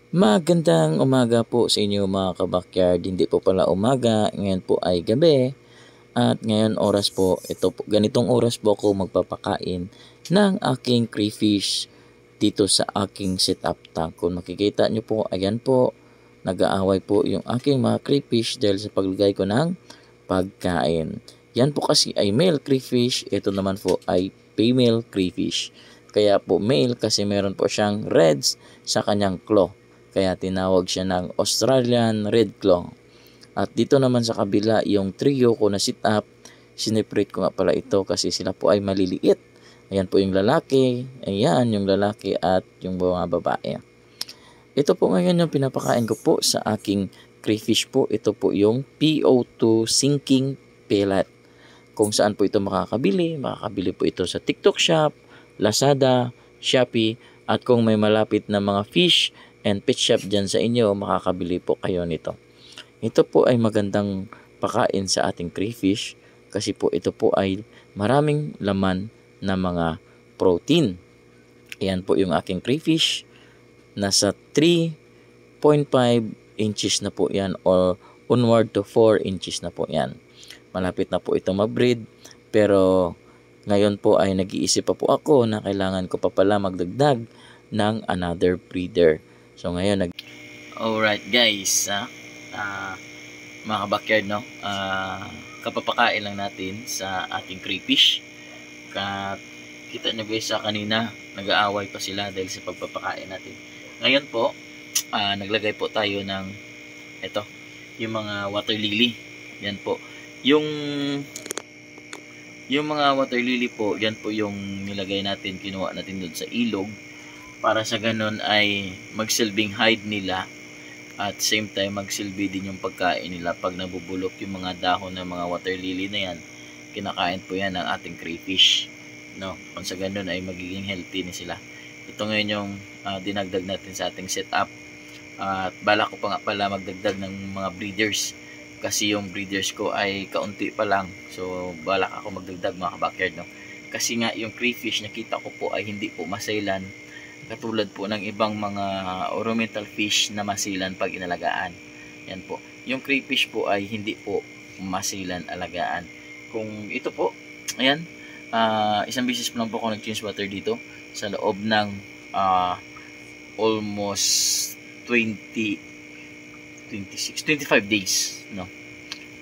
Magandang umaga po sa inyo mga kabakyard. Hindi po pala umaga, ngayon po ay gabi. At ngayon oras po, ganitong oras po ako magpapakain ng aking crayfish dito sa aking setup tank. Kung makikita nyo po, ayan po, nag-aaway po yung aking mga crayfish dahil sa paglagay ko ng pagkain. Yan po kasi ay male crayfish, ito naman po ay female crayfish. Kaya po male kasi meron po siyang reds sa kanyang claw. Kaya tinawag siya ng Australian Red Claw. At dito naman sa kabila, yung trio ko na sit up, sineparate ko nga pala ito kasi sila po ay maliliit. Ayan po yung lalaki, ayan yung lalaki at yung mga babae. Ito po ngayon yung pinapakain ko po sa aking crayfish po. Ito po yung PO2 sinking pellet. Kung saan po ito makakabili po ito sa TikTok Shop, Lazada, Shopee, at kung may malapit na mga fish and pet shop dyan sa inyo, makakabili po kayo nito. Ito po ay magandang pakain sa ating crayfish kasi po ito po ay maraming laman na mga protein. Ayan po yung aking crayfish. Nasa 3.5 inches na po yan or onward to 4 inches na po yan. Malapit na po ito ma-breed pero ngayon po ay nag-iisip pa po ako na kailangan ko pa pala magdagdag ng another breeder. So ngayon Alright guys, mga kabakyard, no? Kapapakain lang natin sa ating crayfish. Kita nyo guys sa kanina, nag-aaway pa sila dahil sa pagpapakain natin. Ngayon po, naglagay po tayo ng ito, yung mga water lily. Yan po. Yung mga water lily po, yan po yung nilagay natin, kinuha natin doon sa ilog para sa ganun ay magsilbing hide nila at same time magsilbi din yung pagkain nila. Pag nabubulok yung mga dahon ng mga water lily na yan, kinakain po yan ng ating crayfish, no? Kung sa ganun ay magiging healthy na sila. Ito ngayon yung dinagdag natin sa ating setup. At balak ko pa nga pala magdagdag ng mga breeders kasi yung breeders ko ay kaunti pa lang. So balak ako magdagdag mga kabakyard, no? Kasi nga yung crayfish nakita ko po ay hindi po masailan katulad po ng ibang mga ornamental fish na masilan pag inalagaan. Yan po. Yung crayfish po ay hindi po masilan alagaan. Kung ito po, ayan, isang beses lang po ako nag-change water dito sa loob ng almost 25 days, no?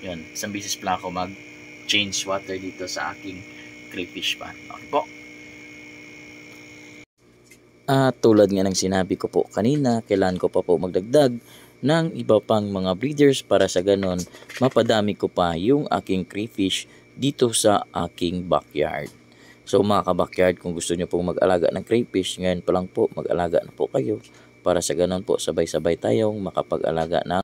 Yan, isang beses lang ako mag-change water dito sa aking crayfish pan. Okay po. Tulad nga ng sinabi ko po kanina, kailangan ko pa po magdagdag ng iba pang mga breeders para sa ganon mapadami ko pa yung aking crayfish dito sa aking backyard. So mga ka-backyard, kung gusto nyo pong mag-alaga ng crayfish, ngayon pa lang po mag-alaga na po kayo para sa ganon po sabay-sabay tayong makapag-alaga ng